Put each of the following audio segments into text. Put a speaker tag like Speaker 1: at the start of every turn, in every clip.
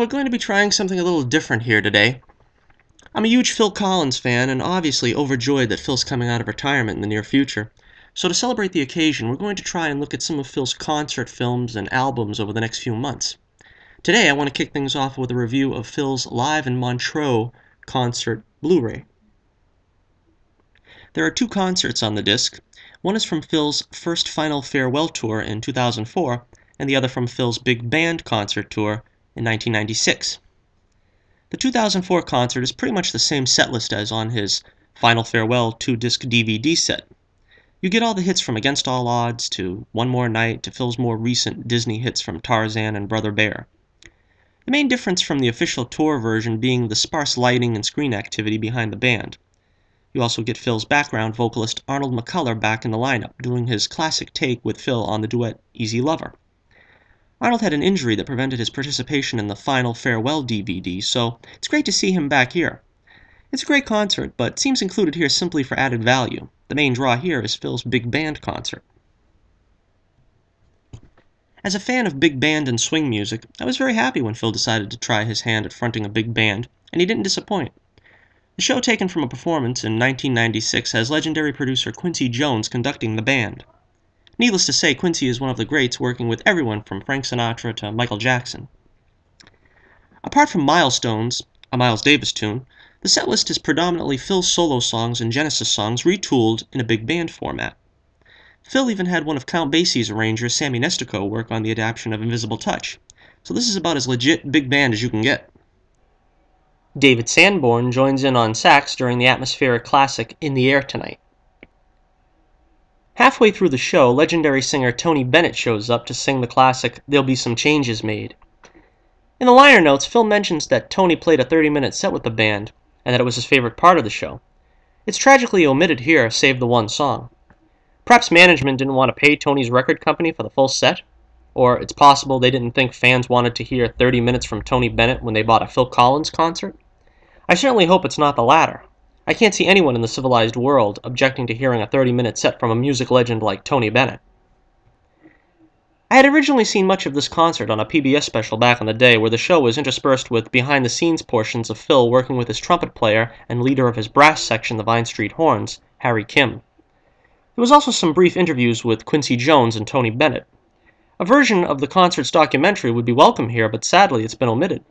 Speaker 1: we're going to be trying something a little different here today. I'm a huge Phil Collins fan and obviously overjoyed that Phil's coming out of retirement in the near future. So to celebrate the occasion, we're going to try and look at some of Phil's concert films and albums over the next few months. Today I want to kick things off with a review of Phil's Live in Montreux concert Blu-ray. There are two concerts on the disc. One is from Phil's first Final Farewell tour in 2004, and the other from Phil's Big Band concert tour in 1996. The 2004 concert is pretty much the same setlist as on his Final Farewell 2-disc DVD set. You get all the hits from Against All Odds to One More Night to Phil's more recent Disney hits from Tarzan and Brother Bear. The main difference from the official tour version being the sparse lighting and screen activity behind the band. You also get Phil's background vocalist Arnold McCuller back in the lineup, doing his classic take with Phil on the duet Easy Lover. Arnold had an injury that prevented his participation in the Final Farewell DVD, so it's great to see him back here. It's a great concert, but seems included here simply for added value. The main draw here is Phil's big band concert. As a fan of big band and swing music, I was very happy when Phil decided to try his hand at fronting a big band, and he didn't disappoint. The show taken from a performance in 1996 has legendary producer Quincy Jones conducting the band. Needless to say, Quincy is one of the greats, working with everyone from Frank Sinatra to Michael Jackson. Apart from Milestones, a Miles Davis tune, the setlist is predominantly Phil's solo songs and Genesis songs retooled in a big band format. Phil even had one of Count Basie's arranger, Sammy Nestico, work on the adaptation of Invisible Touch, so this is about as legit big band as you can get. David Sanborn joins in on sax during the atmospheric classic In the Air Tonight. Halfway through the show, legendary singer Tony Bennett shows up to sing the classic There'll Be Some Changes Made. In the liner notes, Phil mentions that Tony played a 30-minute set with the band, and that it was his favorite part of the show. It's tragically omitted here, save the one song. Perhaps management didn't want to pay Tony's record company for the full set, or it's possible they didn't think fans wanted to hear 30 minutes from Tony Bennett when they bought a Phil Collins concert. I certainly hope it's not the latter. I can't see anyone in the civilized world objecting to hearing a 30-minute set from a music legend like Tony Bennett. I had originally seen much of this concert on a PBS special back in the day, where the show was interspersed with behind-the-scenes portions of Phil working with his trumpet player and leader of his brass section, the Vine Street Horns, Harry Kim. There was also some brief interviews with Quincy Jones and Tony Bennett. A version of the concert's documentary would be welcome here, but sadly it's been omitted.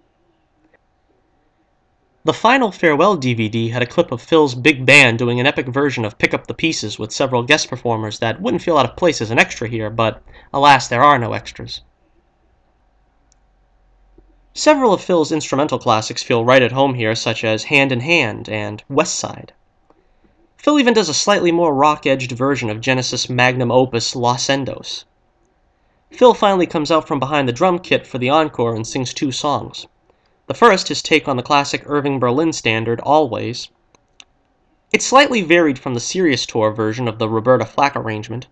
Speaker 1: The Final Farewell DVD had a clip of Phil's big band doing an epic version of Pick Up the Pieces with several guest performers that wouldn't feel out of place as an extra here, but alas, there are no extras. Several of Phil's instrumental classics feel right at home here, such as Hand in Hand and West Side. Phil even does a slightly more rock-edged version of Genesis' magnum opus Los Endos. Phil finally comes out from behind the drum kit for the encore and sings two songs. The first, his take on the classic Irving Berlin standard, Always. It's slightly varied from the Sirius Tour version of the Roberta Flack arrangement.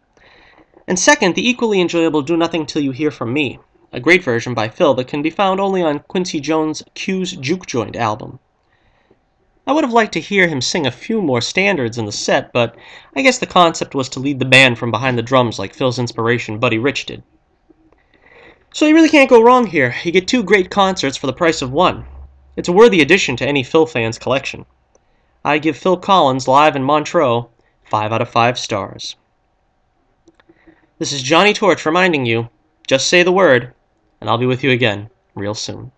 Speaker 1: And second, the equally enjoyable Do Nothing Till You Hear From Me, a great version by Phil that can be found only on Quincy Jones' Q's Juke Joint album. I would have liked to hear him sing a few more standards in the set, but I guess the concept was to lead the band from behind the drums like Phil's inspiration Buddy Rich did. So you really can't go wrong here. You get two great concerts for the price of one. It's a worthy addition to any Phil fan's collection. I give Phil Collins Live in Montreux 5 out of 5 stars. This is Johnnie Torch reminding you, just say the word, and I'll be with you again real soon.